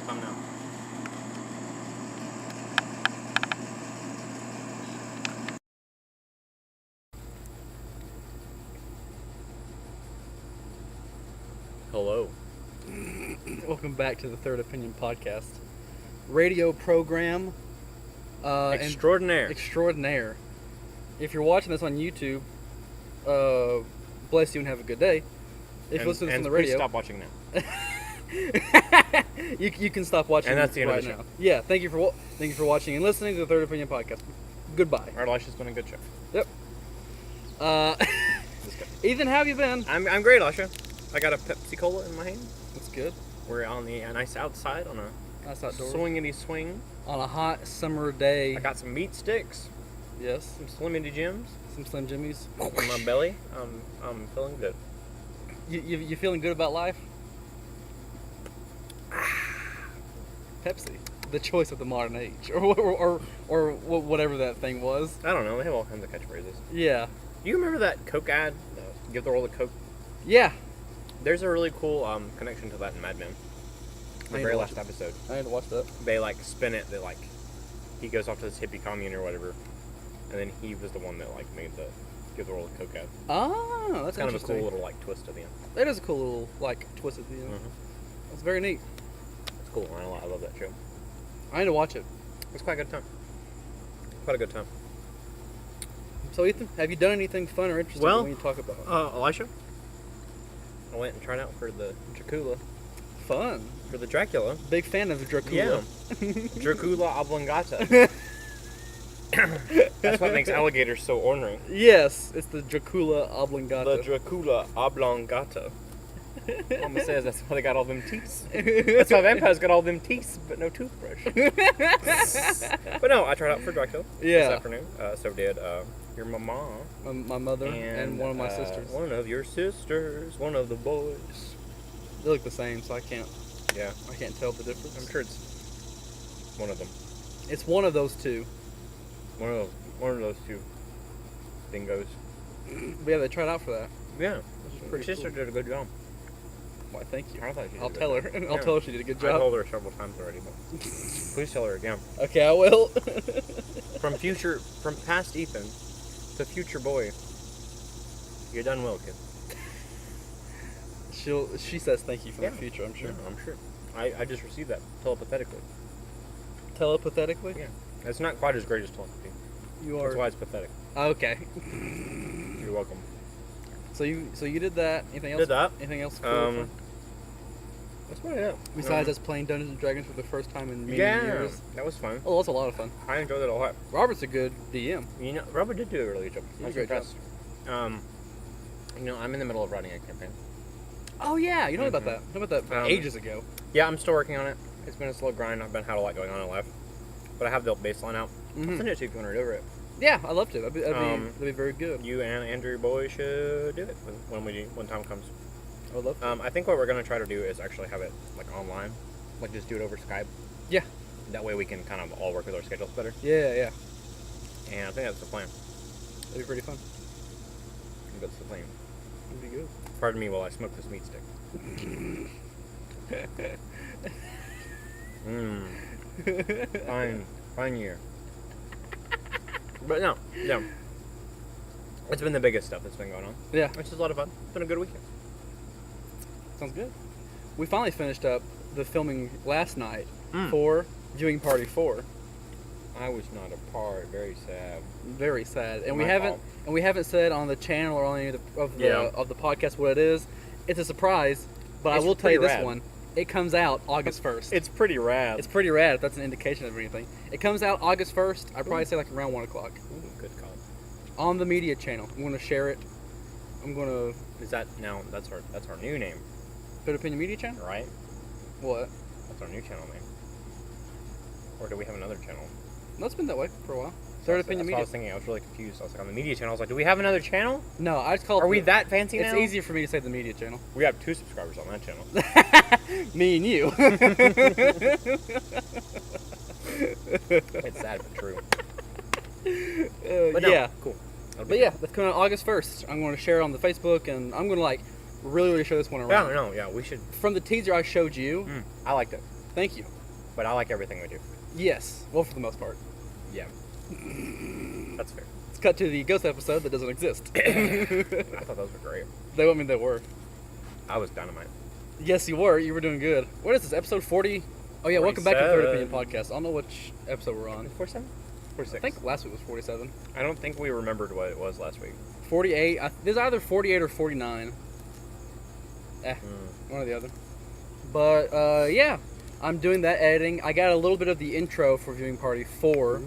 fun now. Hello. Welcome back to the Third Opinion Podcast. Radio program. Extraordinaire. If you're watching this on YouTube, bless you and have a good day. If you listen to this on the radio, please stop watching now. you can stop watching. And that's the end right of the show. now. Yeah, thank you for watching and listening to the Third Opinion Podcast. Goodbye. Our Elisha's been a good show. Yep. Ethan, how have you been? I'm great, Elisha. I got a Pepsi Cola in my hand. That's good. We're on the nice outside on a Nice outdoors. swingity swing. On a hot summer day. I got some meat sticks, Yes. some Slimity Jims Some Slim Jimmies. in my belly. I'm feeling good. You feeling good about life? Pepsi, the choice of the modern age, or whatever that thing was. I don't know. They have all kinds of catchphrases. Yeah, Do you remember that Coke ad? Give the world a Coke. yeah. There's a really cool connection to that in Mad Men. The I need very to watch last episode. I need to watch that. They like spin it. They like he goes off to this hippie commune or whatever, and then he was the one that like made the give the world a Coke ad. Oh, that's Kind of a interesting. cool little like twist at the end. That is a cool little like twist at the end. That's very neat. It's cool. I love that show. I need to watch it. It's quite a good time. Quite a good time. So Ethan, have you done anything fun or interesting Well, when you talk about? Elisha, I went and tried out for the Dracula, Fun. for the Dracula. Big fan of Dracula. Yeah. Dracula oblongata. That's what makes alligators so ornery. Yes, it's the Dracula oblongata. The Dracula oblongata. Mama says that's why they got all them teeth. That's why vampires got all them teeth, but no toothbrush. But no, I tried out for Dracula Yeah. this afternoon. So did your mama my mother and one of my sisters. One of your sisters, one of the boys. They look the same, so I can't Yeah, tell the difference. I'm sure it's one of them. It's one of those two. One of those two dingoes. But yeah, they tried out for that. Yeah, Which your is sister pretty did a good job. cool. Why, thank you. I thought she did I'll a good tell her. job. I'll Yeah. tell her she did a good I job. told her several times already, but please tell her again. Okay, I will. From past Ethan to future boy, you're done well, kid. She says thank you for Yeah. the future, I'm sure. Yeah, I'm sure. I just received that telepathetically. Telepathetically? Yeah. It's not quite as great as telepathy. You are. That's why it's pathetic. Okay. You're welcome. So you did that. Anything else? Did that. Anything else? Cool Um, That's about it. Besides us playing Dungeons and Dragons for the first time in many Yeah, years. that was fun. Oh, that's a lot of fun. I enjoyed it a lot. Robert's a good DM. You know, Robert did do a really good job. He I was did a great impressed. I'm in the middle of writing a campaign. Oh yeah, you know about that. You know about that Um, ages ago. Yeah, I'm still working on it. It's been a slow grind. I've had a lot going on in life, but I have the baseline out. I'll Mhm. send it to you if you want to read over it. Yeah, I loved it. That'd Um, be very good. You and Andrew Boy should do it when time comes. I would love to. I think what we're gonna try to do is actually have it like online, like just do it over Skype. Yeah. That way we can kind of all work with our schedules better. Yeah. And I think that's the plan. That'd be pretty fun. That's the plan. It'd be good. Pardon me while I smoke this meat stick. Fine year. But no, yeah. It's been the biggest stuff that's been going on. Yeah, Which is a lot of fun. It's been a good weekend. sounds good. We finally finished up the filming last night Mm. for Viewing Party 4. I was not a part. Very sad. Very sad, and My we haven't said on the channel or on any of the podcast what it is. It's a surprise, but It's I will tell you pretty this rad. one: it comes out August 1st. It's pretty rad. It's pretty rad if that's an indication of anything. It comes out August 1st. I'd probably say like around 1 o'clock Ooh, good call. on the media channel. I'm going to share it. I'm going to Is that now? That's our new name, Third Opinion Media channel. right? What? That's our new channel name. Or do we have another channel? No, it's been that way for a while. Third Opinion That's what I Media. was thinking. I was really confused. I was like, on the media channel. I was like, do we have another channel? No, I just call it. Are we that fancy It's now? easier for me to say the media channel. We have 2 subscribers on that channel. Me and you. It's sad but true. But no, yeah. cool. That'll be But yeah, that's coming out August 1st. I'm going to share it on the Facebook, and I'm going to really show this one Yeah, around. we should. From the teaser I showed you, I liked it. thank you. But I like everything we do. Yes. Well, for the most part. Yeah. That's fair. Let's cut to the ghost episode that doesn't exist. I thought those were great. They were. I was dynamite. Yes, you were. You were doing good. What is this, episode 40? Oh, yeah, welcome back to the Third Opinion 47. Podcast. I don't know which episode we're on. 47? 46. I think last week was 47. I don't think we remembered what it was last week. 48. There's either 48 or 49. Mm. One or the other. But, yeah. I'm doing that editing. I got a little bit of the intro for Viewing Party 4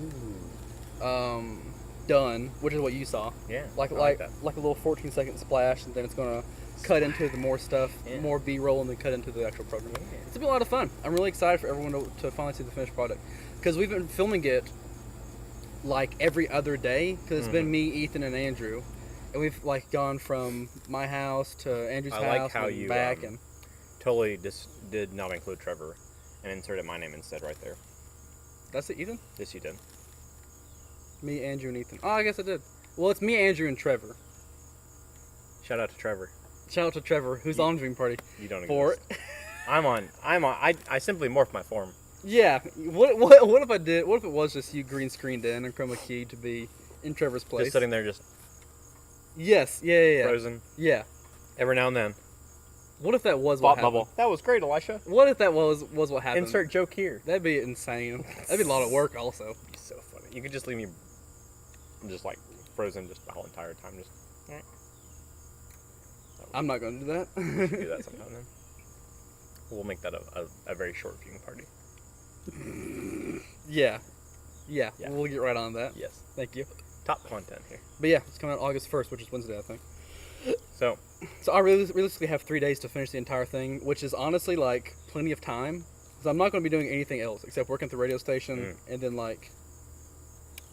done, which is what you saw. Yeah. Like I a that. little 14-second splash, and then it's going to cut into the more stuff, Yeah. more B-roll, and then cut into the actual program. Yeah. It's been a lot of fun. I'm really excited for everyone to finally see the finished product. Because we've been filming it like every other day, because it's been me, Ethan, and Andrew. And we've like gone from my house to Andrew's I like house how and you, back. And Totally just did not include Trevor and inserted my name instead right there. that's it, Ethan? Yes, you did. Me, Andrew, and Ethan. Oh, I guess I did. Well, it's me, Andrew, and Trevor. Shout out to Trevor. Shout out to Trevor, who's on Dream Party. You don't For exist. I'm on. I simply morphed my form. yeah. What if I did? What if it was just you green screened in and chroma keyed to be in Trevor's place? Just sitting there, just Yes. Yeah. frozen. Yeah. Every now and then. What if that was what Thought happened? bubble. That was great, Elisha. What if that was what happened? Insert joke here. That'd be insane. That'd be a lot of work, also. It'd be so funny. You could just leave me, just like frozen, just the whole entire time. Just. I'm not gonna do that. We should do that sometime then. We'll make that a very short viewing party. Yeah. Yeah. We'll get right on that. Yes. Thank you. Top content here. But yeah, it's coming out August 1st, which is Wednesday, I think. So, So I realistically have 3 days to finish the entire thing, which is honestly like plenty of time. Because I'm not going to be doing anything else except working at the radio station and then like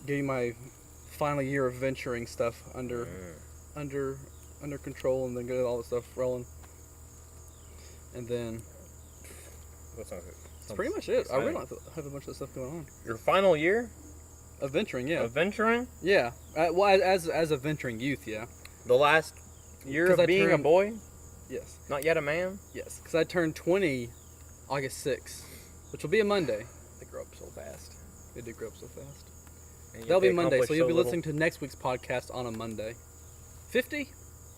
getting my final year of venturing stuff under control, and then get all the stuff rolling. And then that sounds good. that's pretty much it. I really have a bunch of stuff going on. Your final year Of venturing, yeah. of venturing? Yeah. Well, as a venturing youth, yeah. The last year 'Cause of I being a turned- boy? Yes. Not yet a man? Yes. Because I turned 20 August 6th, which will be a Monday. They grow up so fast. They did grow up so fast. And yet That'll be they Monday, so accomplish you'll be little. listening to next week's podcast on a Monday. 50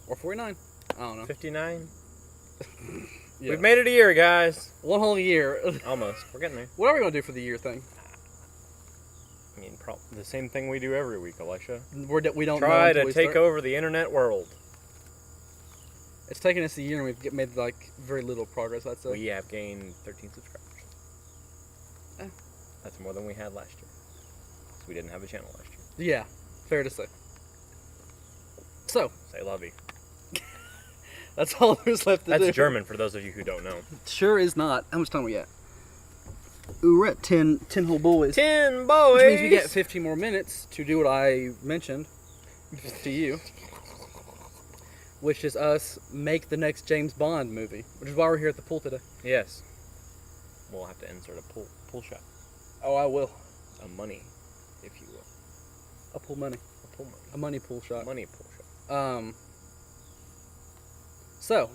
or 49? I don't know. 59? Yeah. We've made it a year, guys. One whole year. Almost. We're getting there. What are we gonna do for the year thing? I mean, the same thing we do every week, Elisha. We don't know Try until to we take start. over the internet world. It's taken us a year, and we've made like very little progress. I'd say. We have gained 13 subscribers. Eh. That's more than we had last year. 'Cause we didn't have a channel last year. Yeah, fair to say. So Say lovey. that's all there's left to do. That's German for those of you who don't know. Sure is not. How much time we got? Ooh, we're at 10 whole boys. 10 boys! Which means we get 15 more minutes to do what I mentioned to you. Which is us make the next James Bond movie. Which is why we're here at the pool today. Yes. We'll have to insert a pool shot. Oh, I will. A money, if you will. A pool money. A pool money. A money pool shot. Money pool shot. So,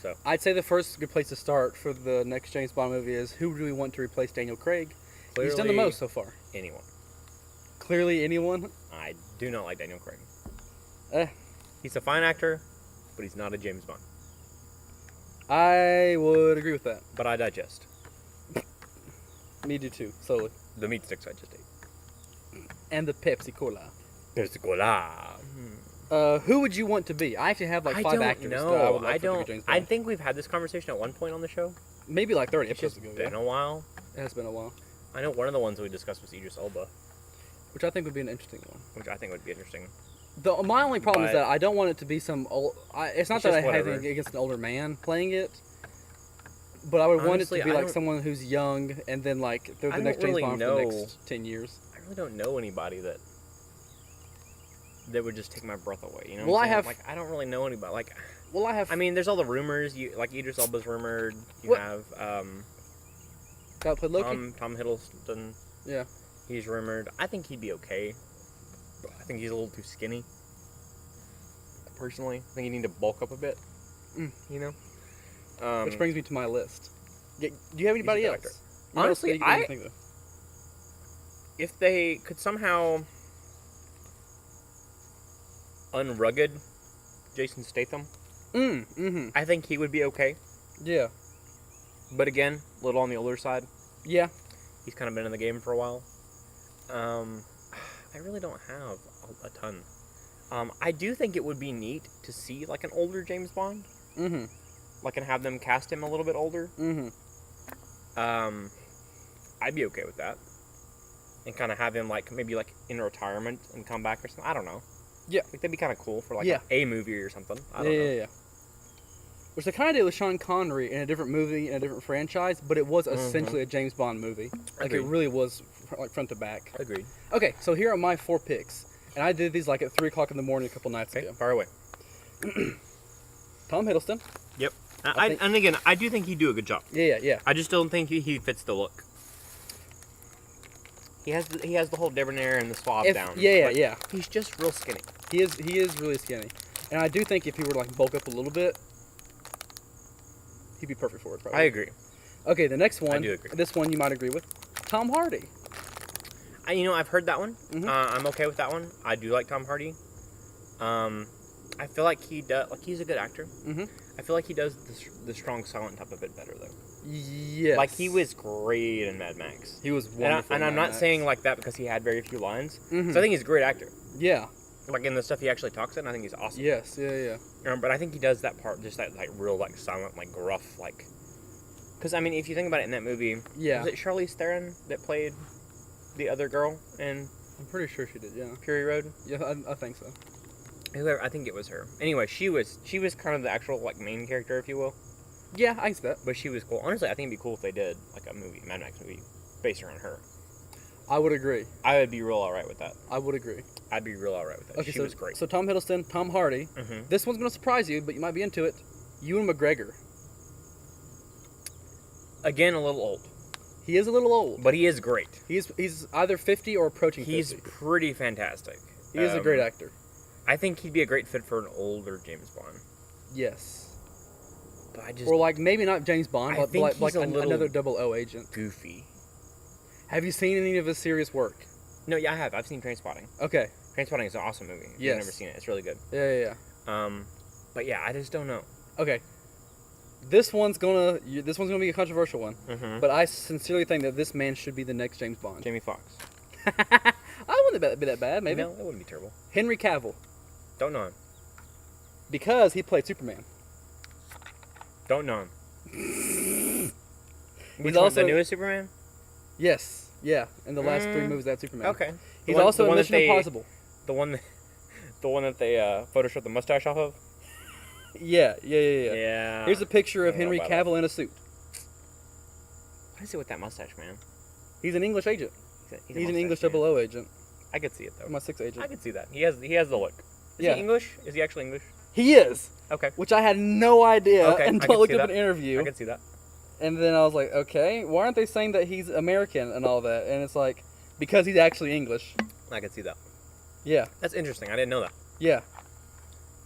So, I'd say the first good place to start for the next James Bond movie is who do we want to replace Daniel Craig? He's done the clearly most so far. anyone. Clearly anyone? I do not like Daniel Craig. Eh, He's a fine actor, but he's not a James Bond. I would agree with that. But I digest. Me do too, slowly. The meat sticks I just ate. And the Pepsi Cola. Pepsi Cola. Who would you want to be? I actually have like 5 actors. That I would like to be James I Bond. think we've had this conversation at one point on the show. Maybe like 30 It's episodes just ago. been Yeah. a while. It has been a while. I know one of the ones we discussed was Idris Elba, Which I think would be an interesting one. which I think would be interesting. My only problem is But- that I don't want it to be some old. It's not It's that I just have whatever. anything against an older man playing it, but I would want it Honestly, to be I like don't- someone who's young and then like they're I the don't next James really Bond for know. the next 10 years. I really don't know anybody that would just take my breath away. You know? Well, what I'm I saying? have- like I don't really know anybody. Like Well, I have. I mean, there's all the rumors. You like Idris Elba's rumored. You What? have Got played Loki. Tom Hiddleston. Yeah. He's rumored. I think he'd be okay. I think he's a little too skinny. Personally, I think you need to bulk up a bit. Mm. You know. Which brings me to my list. Do you have anybody good else? actor. What else Honestly, do you think of? if they could somehow unrugged Jason Statham, Mm-hmm. I think he would be okay. Yeah. But again, a little on the older side. Yeah. He's kind of been in the game for a while. I really don't have a ton. I do think it would be neat to see like an older James Bond, Mm-hmm. like and have them cast him a little bit older. Mm-hmm. I'd be okay with that, and kind of have him like maybe like in retirement and come back or something. I don't know. Yeah. Like that'd be kind of cool for like Yeah. a movie or something. I Yeah, don't know. yeah. Which they kind of did with Sean Connery in a different movie in a different franchise, but it was essentially a James Bond movie. Like it Agreed. really was, like front to back. Agreed. Okay, so here are my 4 picks, and I did these like at 3 o'clock in the morning a couple nights Okay, ago. far away. Tom Hiddleston. Yep. I think- And again, I do think he'd do a good job. Yeah. I just don't think he fits the look. He has the whole debonair and the suave down. Yeah. But he's just real skinny. He is really skinny, and I do think if he were to like bulk up a little bit, he'd be perfect for it. Probably. I agree. Okay, the next one. do agree. This one you might agree with. Tom Hardy. I've heard that one. Mhm. I'm okay with that one. I do like Tom Hardy. I feel like he does. Like he's a good actor. Mhm. I feel like he does the strong silent type a bit better though. Yes. Like he was great in Mad Max. He was And, wonderful. I'm in Mad not Max. saying like that because he had very few lines. Mhm. So I think he's a great actor. Yeah. Like in the stuff he actually talks in, I think he's awesome. Yes. Yeah. But I think he does that part, just that like real like silent, like gruff, like. Because I mean, if you think about it in that movie, Yeah. was it Charlize Theron that played the other girl in I'm pretty sure she did. Yeah. Fury Road? Yeah, I think so. Whoever, I think it was her. Anyway, she was kind of the actual like main character, if you will. Yeah, I can see that. But she was cool. Honestly, I think it'd be cool if they did like a movie, Mad Max movie, based around her. I would agree. I would be real alright with that. I would agree. I'd be real alright with that. Okay, She so was great. So Tom Hiddleston, Tom Hardy. Mhm. This one's gonna surprise you, but you might be into it. Ewan McGregor. Again, a little old, He is a little old. but he is great. He's either 50 or approaching He's 50. pretty fantastic. He is a great actor. I think he'd be a great fit for an older James Bond. Yes. But I just Or like maybe not James Bond, I but think like, he's like a little- another 00 agent. goofy. Have you seen any of his serious work? No, yeah, I have. I've seen Trainspotting. Okay. Trainspotting is an awesome movie. If Yes. you've never seen it, it's really good. Yeah. But yeah, I just don't know. Okay. This one's gonna be a controversial one, Mm-hmm. but I sincerely think that this man should be the next James Bond. Jamie Foxx. I wouldn't be that bad, maybe. No, that wouldn't be terrible. Henry Cavill, Don't know him. because he played Superman. Don't know him. Which one? also- The newest Superman? Yes. Yeah. In the last 3 Mm, movies that Superman. Okay. The He's one- also the in one that Mission they- Impossible. The one that they photoshopped the mustache off of? Yeah. Yeah. Here's a picture of I don't know Henry about that. Cavill in a suit. What is it with that mustache, man? He's an English agent. He's He's a an English mustache man. 00 agent. I could see it though. My 6 agent. I could see that. He has the look. Is Yeah. he English? Is he actually English? He is, Okay. which I had no idea Okay, I until I can looked see up that. an interview. I could see that. And then I was like, okay, why aren't they saying that he's American and all that? And it's like, because he's actually English. I could see that. Yeah, That's interesting. I didn't know that. yeah.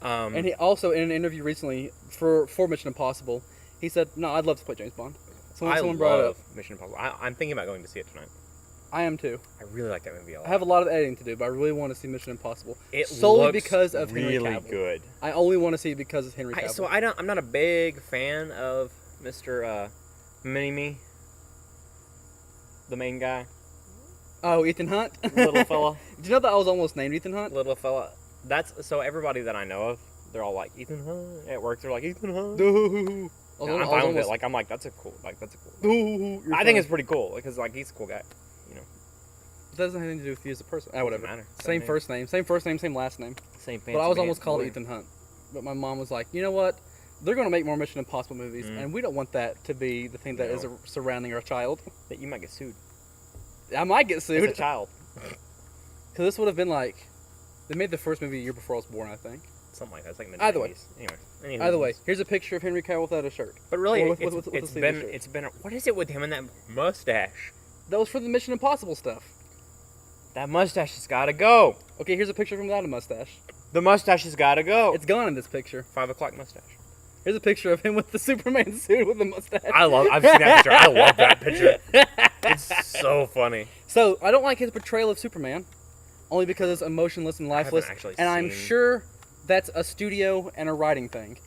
Um, And he also, in an interview recently for Mission Impossible, he said, no, I'd love to play James Bond. Someone brought it up. Mission Impossible. I'm thinking about going to see it tonight. I am too. I really like that movie a lot. I have a lot of editing to do, but I really want to see Mission Impossible. It solely looks because of Henry really Cavill. good. I only want to see it because of Henry Cavill. I'm not a big fan of Mr. Mini-Me, the main guy, Oh, Ethan Hunt? little fella, Did you know that I was almost named Ethan Hunt? little fella. That's so everybody that I know of, they're all like Ethan Hunt at work. They're like Ethan Hunt. No. No, I'm fine with it. Like I'm like that's a cool. Like that's a cool. I think it's pretty cool because like he's a cool guy. You know, It doesn't have anything to do with you as a person. Ah, whatever. matter. Same first name, same last name. Same. But I was fancy almost pants called boy. Ethan Hunt. But my mom was like, you know what? They're going to make more Mission Impossible movies, Mm. and we don't want that to be the thing that is No. surrounding our child. That you might get sued. I might get As sued. a child. Because this would have been like, they made the first movie a year before I was born, I think. Something like that. It's like in the Either way. 90s. Anyway. Either way, here's a picture of Henry Cavill without a shirt. But really, Or with it's a sleeveless been shirt. it's been what is it with him and that mustache? That was for the Mission Impossible stuff. That mustache has got to go. Okay, here's a picture of him without a mustache. The mustache has got to go. It's gone in this picture. 5 o'clock mustache. Here's a picture of him with the Superman suit with the mustache. I've seen that picture. I love that picture. It's so funny. So, I don't like his portrayal of Superman, only because it's emotionless and lifeless. actually And I'm seen- sure that's a studio and a writing thing.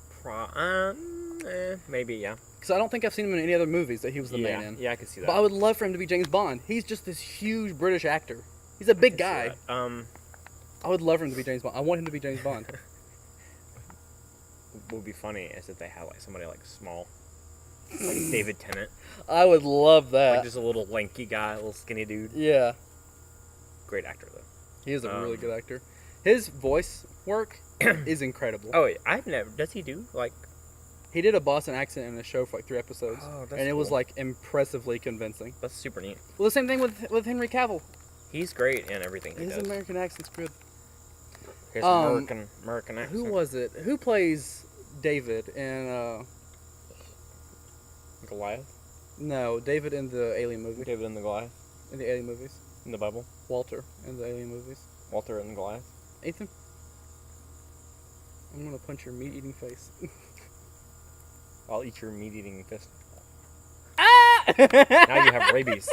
Maybe, yeah. Because I don't think I've seen him in any other movies that he was the yeah, man in. yeah, I could see that. But I would love for him to be James Bond. He's just this huge British actor. He's a big guy. I would love for him to be James Bond. I want him to be James Bond. What would be funny is if they had like somebody like small, like David Tennant, I would love that. like just a little lanky guy, a little skinny dude. Yeah. Great actor though. He is a really good actor. His voice work is incredible. Oh, I've never. Does he do like? He did a Boston accent in a show for like 3 episodes. Oh, that's and it was cool. like impressively convincing. That's super neat. Well, the same thing with Henry Cavill. He's great in everything he His does. American accent's good. His Um, American accent. Who was it? Who plays David in Goliath? No, David in the Alien movie. David and the Goliath In the Alien movies. in the Bible. Walter in the Alien movies. Walter and the Goliath. Ethan? I'm gonna punch your meat-eating face. I'll eat your meat-eating fist. Ah! Now you have rabies.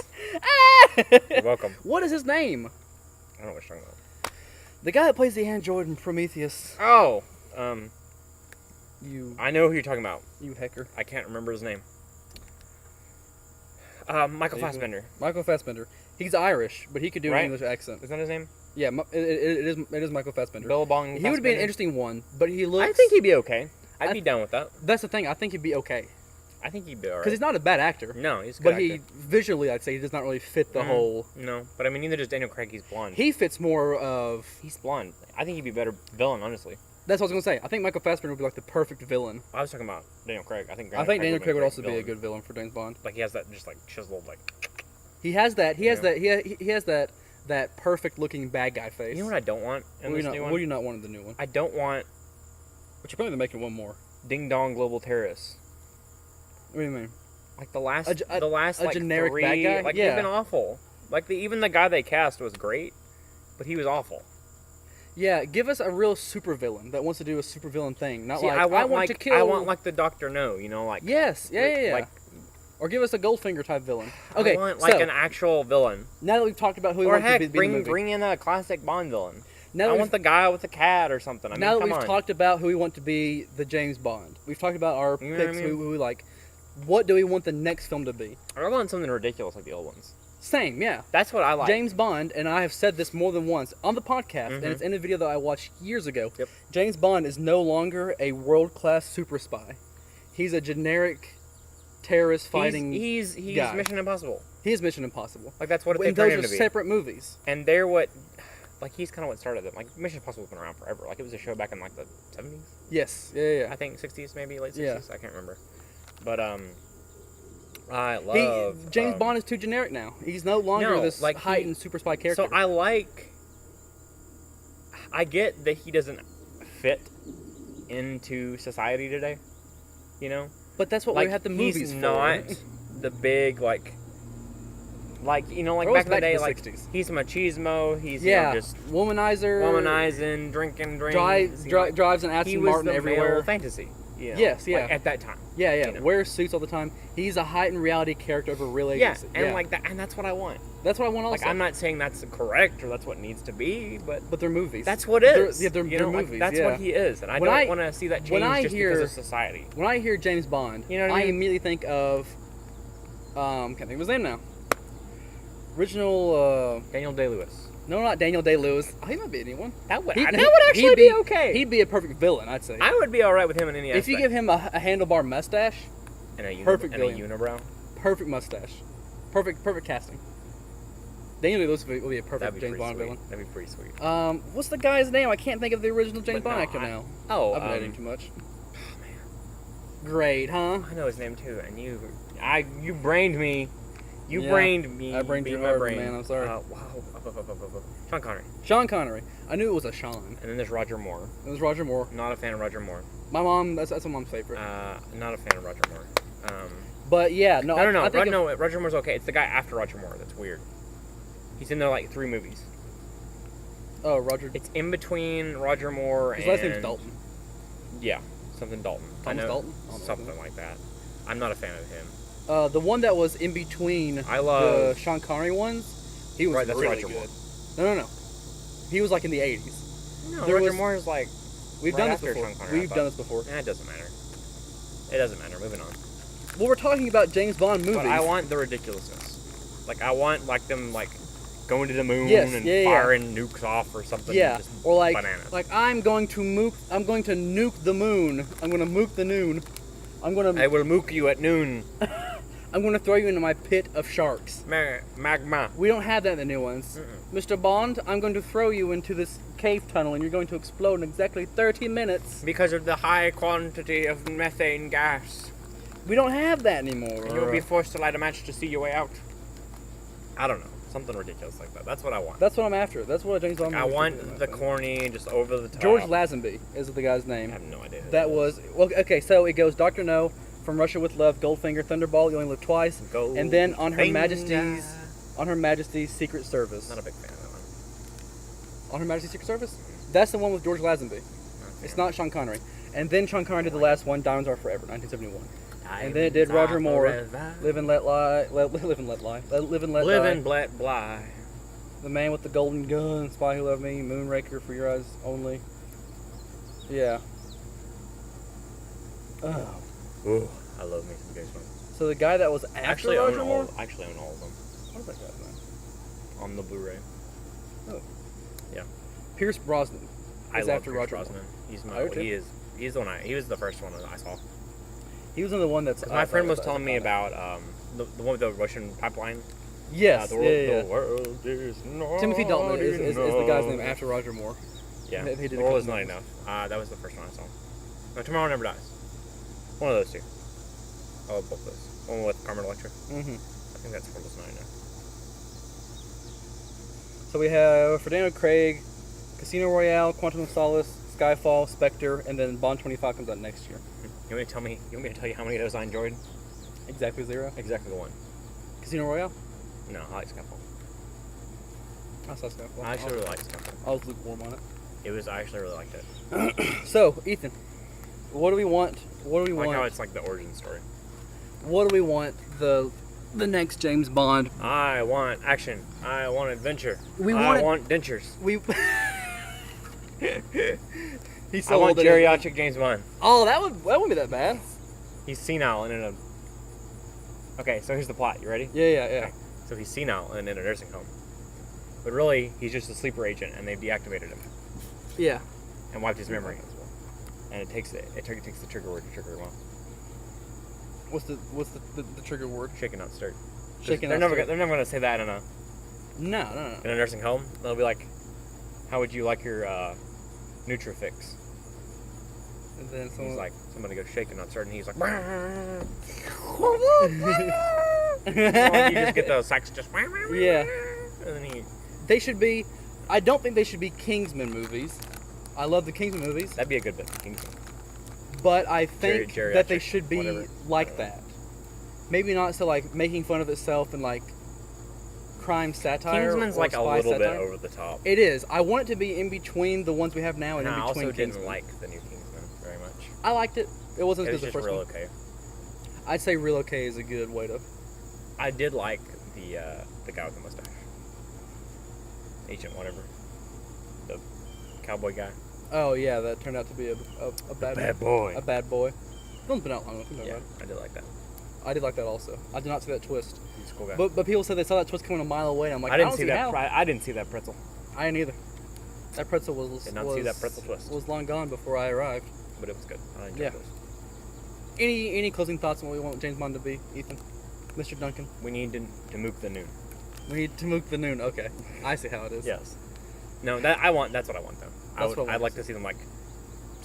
You're welcome. What is his name? I don't know what you're talking about. The guy that plays the android in Prometheus. Oh, You I know who you're talking about. hacker. I can't remember his name. Michael David? Fassbender. Michael Fassbender. He's Irish, but he could do Right? an English accent. Isn't that his name? Yeah, it is Michael Fassbender. Billabong. He would be an Fassbender? interesting one, but he looks. I think he'd be okay. I'd I- be down with that. That's the thing. I think he'd be okay I think he'd be alright. because he's not a bad actor. No, he's a good But he actor. visually, I'd say, he does not really fit the Mhm. whole. No, but I mean, neither does Daniel Craig. He's blonde. He fits more of. He's blonde. I think he'd be a better villain, honestly. That's what I was gonna say. I think Michael Fassbender would be like the perfect villain. I was talking about Daniel Craig. I think Daniel Craig would also be a villain. good villain for James Bond. Like he has that just like chiseled like. He has that. He has Yeah. that. He has that perfect looking bad guy face. You know what I don't want in What this do new you one? what do you not want in the new one? I don't want But you're probably making one more. Ding Dong Global Terrorists. What do you mean? Like the last, A like generic 3, bad guy? like Yeah. they've been awful. Like even the guy they cast was great, but he was awful. Yeah, give us a real supervillain that wants to do a supervillain thing, not See, like I want want like to kill. I want like the Doctor No, you know, like Yes, yeah. like Or give us a Goldfinger type villain. Okay, I want like so an actual villain. now that we've talked about who we Or want to heck, be in the bring movie, bring in a classic Bond villain. now I that want we've, the guy with the cat or something. I mean, now that come we've on. talked about who we want to be the James Bond, we've talked about our You know what I picks, mean? who we like. What do we want the next film to be? I want something ridiculous like the old ones. Same, yeah. That's what I like. James Bond, and I have said this more than once on the podcast, and Mhm. it's in a video that I watched years ago. Yep. James Bond is no longer a world-class super spy. He's a generic terrorist fighting. He's guy. Mission Impossible. He is Mission Impossible. Like that's what they And turned those him are to be. separate movies. And they're what, like he's kind of what started them. Like Mission Impossible's been around forever. Like it was a show back in like the 70s, Yes. Yeah. I think 60s maybe, late 60s. Yeah. I can't remember. But I love James Bond is too generic now. He's no longer No, this like heightened super spy character. So I get that he doesn't fit into society today. You know, but that's what like we had the movies he's for. not the big like you know, like Throw us back in the day, to like 60s. he's machismo. He's Yeah, you know, just womanizer, womanizing, drinking, drives you know, like, drives an he Aston was Martin the everywhere. male fantasy. You know, Yes, yeah. like, at that time. Yeah, you know. wears suits all the time. He's a heightened reality character of a real Yeah, agency. and like that, and that's what I want. that's what I want also. Like I'm not saying that's correct or that's what needs to be, but but they're movies. that's what it is. They're you know, like, movies. that's yeah. what he is, and I When I- don't want to see that when change I just hear- because of society. When I hear James Bond, You know what I I mean? immediately think of can't think of his name now. Original Daniel Day-Lewis. no, not Daniel Day-Lewis. Oh, he might be anyone. That would He- that he- would actually he'd be okay. He'd be a perfect villain, I'd say. I would be all right with him in any If you aspect. give him a handlebar mustache, and a perfect and a villain. unibrow. perfect mustache, perfect casting. Daniel Day-Lewis would be a perfect That'd be James pretty Bond sweet. villain. That'd be pretty sweet. What's the guy's name? I can't think of the original James But Bond no, actor now. Oh, I've been editing too much. Great, huh? I know his name too, and you brained me. You Yeah, brained me. I brained beat you my hard, brain. man, I'm sorry. Wow. Sean Connery. Sean Connery. I knew it was a Sean. And then there's Roger Moore. It was Roger Moore. Not a fan of Roger Moore. My mom. That's my mom's favorite. Not a fan of Roger Moore. But yeah, no. No. I think No, Roger Moore's okay. It's the guy after Roger Moore that's weird. He's in there like 3 movies. Oh, Roger. It's in between Roger Moore His and... last name's Dalton. Yeah, something Dalton. Thomas know, Dalton? I don't know something like that. I'm not a fan of him. the one that was in between I love- the Sean Connery ones, he was Right, that's really Roger good. Moore. No. He was like in the 80s. No, There Roger was- Moore is like. We've Right done this after before. Sean Connery, I We've thought. done this before. It doesn't matter. It doesn't matter. Moving on. Well, we're talking about James Bond movies. But I want the ridiculousness. Like I want like them like going to the moon Yes, and yeah. firing nukes off or something. Yeah, just or like, bananas. I'm going to nuke the moon. I'm going to mook the noon. I'm going to I will mook you at noon. I'm going to throw you into my pit of sharks. Magma. We don't have that in the new ones. Mr. Bond, I'm going to throw you into this cave tunnel and you're going to explode in exactly 30 minutes. Because of the high quantity of methane gas. We don't have that anymore. You'll be forced to light a match to see your way out. I don't know. Something ridiculous like that. That's what I want. That's what I'm after. That's what a James Bond I movie should want be, I the think. corny, just over the top. George Lazenby is the guy's I name. have no idea. Who That was well. Okay, so it goes Dr. No, From Russia with Love, Goldfinger, Thunderball, You Only Live Twice, and then on Her Majesty's Secret Service. Not a big fan of that one. On Her Majesty's Secret Service. That's the one with George Lazenby. It's not Sean Connery. And then Sean Connery did the last one, Diamonds Are Forever, 1971. And then it did Roger Moore, Live and Let Lie, Live and Let Lie, Live and Let Live Die, and let lie. The Man with the Golden Gun, Spy Who Loved Me, Moonraker, For Your Eyes Only. Yeah. Oh. Ooh, I love me some James Bond. So the guy that was after Actually, Roger Moore? Actually own all of them What is that guy's name? on the Blu-ray. Pierce Brosnan. I Is love after Pierce Roger Brosnan. He's I my. do too. He was the first one that I saw. He was in the one that's. 'Cause my friend was telling me about the one with the Russian pipeline. Yes, The yeah. world is not Timothy Dalton is the guy's name enough. after Roger Moore. Yeah, He did the a world couple is not movies. enough. That was the first one I saw. No, Tomorrow Never Dies. One of those two. I love both those. One with Carmen Electra. Mm-hmm. I think that's World is not enough. So we have for Daniel Craig, Casino Royale, Quantum of Solace, Skyfall, Spectre, and then Bond 25 comes out next year. You want me to tell you how many of those I enjoyed? Exactly 0. Exactly the one. Casino Royale. No, I like Skyfall. I saw Skyfall. I actually really like Skyfall. I was lukewarm on it. I actually really liked it. So Ethan, what do we want? What do we I like how want? it's like the origin story. What do we want the next James Bond? I want action. I want adventure. We I want want dentures. We. He's so I want old that he- geriatric James Bond. Oh, that wouldn't be that bad. He's senile and in a. Okay, so here's the plot. You ready? Yeah. Okay. So he's senile and in a nursing home. But really, he's just a sleeper agent, and they've deactivated him Yeah. and wiped his memory. And it takes the trigger word to trigger him off. What's the trigger word? Shaken, not stirred. Shaken, They're not never stirred. they're never gonna say that in No. a nursing home. They'll be like, "How would you like your Nutrafix?" And then someone He's like, somebody goes shaken, not stirred, and he's like, you just get those sacks just. Yeah. And then he. They should be. I don't think they should be Kingsman movies. I love the Kingsman movies, That'd be a good bit for Kingsman. but I think Geriatric, that they should be whatever. like that. Maybe not so like making fun of itself and like crime satire. Kingsman's or like a spy little bit satire. over the top. It is. I want it to be in between the ones we have now and And I in also between didn't Kingsman. like the new Kingsman very much. I liked it. It wasn't It as was good as the just first real one. okay. I'd say Real Okay is a good way to. I did like the guy with the mustache. Agent whatever. The cowboy guy. Oh yeah, that turned out to be a bad boy. A bad boy. Film's been out long enough. Yeah, I did like that. I did like that also. I did not see that twist. He's a cool guy. But people said they saw that twist coming a mile away, and I'm like, I didn't don't see that. how. I didn't see that pretzel. I didn't either. That pretzel was Did not see that pretzel twist. was long gone before I arrived. But it was good. I enjoyed Yeah. those. Any closing thoughts on what we want James Bond to be, Ethan? Mr. Duncan? We need to mook the noon. We need to mook the noon. Okay, I see how it is. Yes. No, that's what I want though. I'd like to see them like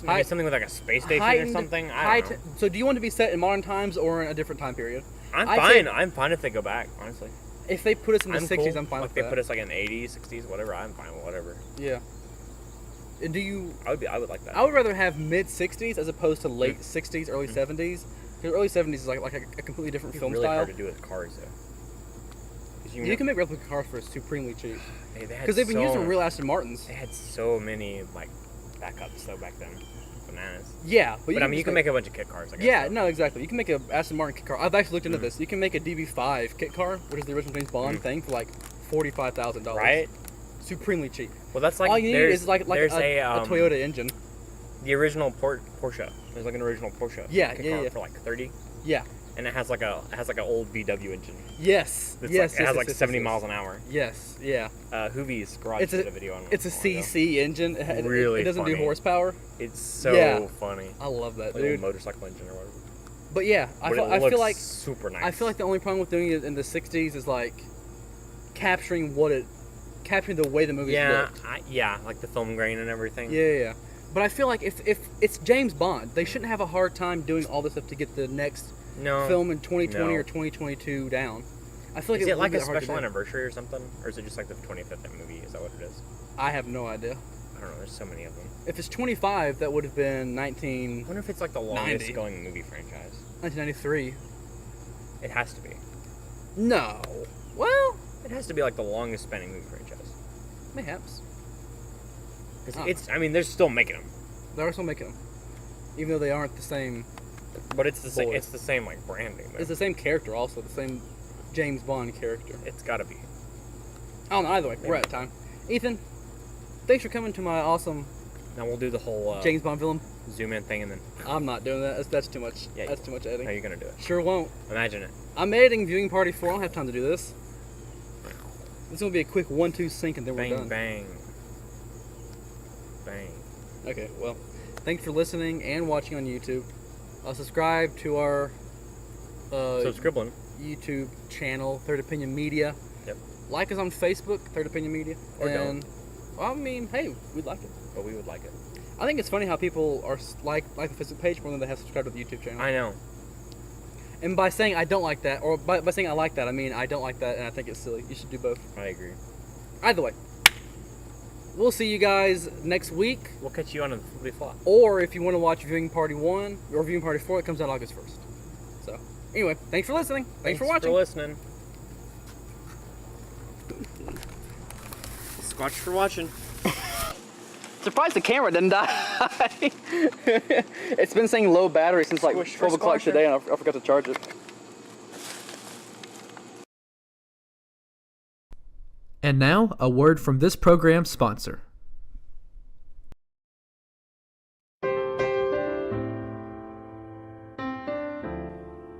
maybe High- something with like a space station or Heightened- something. high I don't know. so do you want to be set in modern times or in a different time period? I'm I'd fine. say- I'm fine if they go back. Honestly, If they put us in the I'm 60s, cool. I'm fine like with they that. put us like in 80s, 60s, whatever. I'm fine with whatever. Yeah. And do you? I would like that. I would rather have mid 60s as opposed to late Mm. 60s, early 70s. Because early 70s is like a completely different It's film really style. hard to do with cars though. 'Cause You can make replica cars for supremely cheap. Because Because they've been using real Aston Martins. They had so many like backups though back then. bananas. Yeah, But I mean, you can make a bunch of kit cars. I guess, Yeah, so. no, exactly. You can make a Aston Martin kit car. I've actually looked into this. You can make a DB5 kit car, which is the original James Bond thing, for like $45,000. Right? Supremely cheap. Well, that's like All you need there's, is like there's a Toyota engine. the original Porsche. There's like an original Porsche. Yeah, kit yeah, car yeah. for like 30, Yeah. and it has like an old VW engine. Yes. It's Yes. like, it has like 70 miles an hour. Yes. Yeah. Hoovy's garage did a video on it. It's a CC engine. Really It doesn't do funny. horsepower. It's so Yeah. funny. I love that, Like a dude. motorcycle engine or whatever. But yeah, I But it feel looks like super nice. I feel like the only problem with doing it in the '60s is like capturing the way the movies looked. like the film grain and everything. Yeah. But I feel like if it's James Bond, they shouldn't have a hard time doing all this stuff to get the next No. film in 2020 No. or 2022 down. I feel like Is it would like be a hard to special do. anniversary or something? Or is it just like the 25th movie? Is that what it is? I have no idea. I don't know. There's so many of them. If it's 25, that would have been I wonder if it's like the longest 90. going movie franchise. 1993. It has to be. No. Well, It has to be like the longest spanning movie franchise. mayhaps. Because Oh. I mean, they're still making them. They're still making them, even though they aren't the same. But it's the same. Boy. It's the same like branding. Though. It's the same character, also the same James Bond character. It's got to be. I don't know. Either way, we're out of time. Ethan, thanks for coming to my awesome Now we'll do the whole James Bond film. zoom in thing, and then I'm not doing that. That's too much. Yeah, That's too much how are editing. you gonna do it? Sure won't. Imagine it. I'm editing Viewing Party 4. I don't have time to do this. This is gonna be a quick 1-2 sync, and then we're Bang done. bang. Bang. Okay. Well, thanks for listening and watching on YouTube. Subscribe to our So scribbling. YouTube channel, Third Opinion Media. Yep. Like us on Facebook, Third Opinion Media. Or and, well, I mean, hey, we'd like it. But we would like it. I think it's funny how people are like the Facebook page more than they have subscribed to the YouTube channel. I know. And by saying I don't like that, or by saying I like that, I mean I don't like that and I think it's silly. You should do both. I agree. Either way, we'll see you guys next week. We'll catch you on a flip flop. Or if you want to watch Viewing Party 1 or Viewing Party 4, it comes out August 1st. So, anyway, thanks for listening. Thanks for watching. listening. Squatch for watching. Surprised the camera didn't die. It's been saying low battery since like Squish for 12 o'clock squasher. today and I forgot to charge it. And now, a word from this program's sponsor.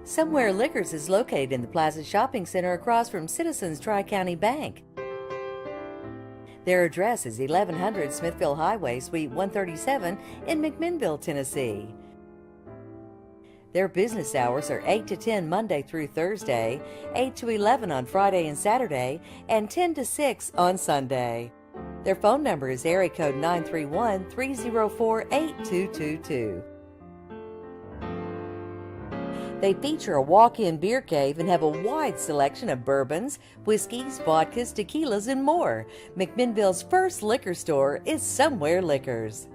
Somewhere Liquors is located in the Plaza Shopping Center across from Citizens Tri-County Bank. Their address is 1100 Smithville Highway, Suite 137 in McMinnville, Tennessee. Their business hours are 8 to 10 Monday through Thursday, 8 to 11 on Friday and Saturday, and 10 to 6 on Sunday. Their phone number is area code 931-304-8222. They feature a walk-in beer cave and have a wide selection of bourbons, whiskeys, vodkas, tequilas, and more. McMinnville's first liquor store is Somewhere Liquors.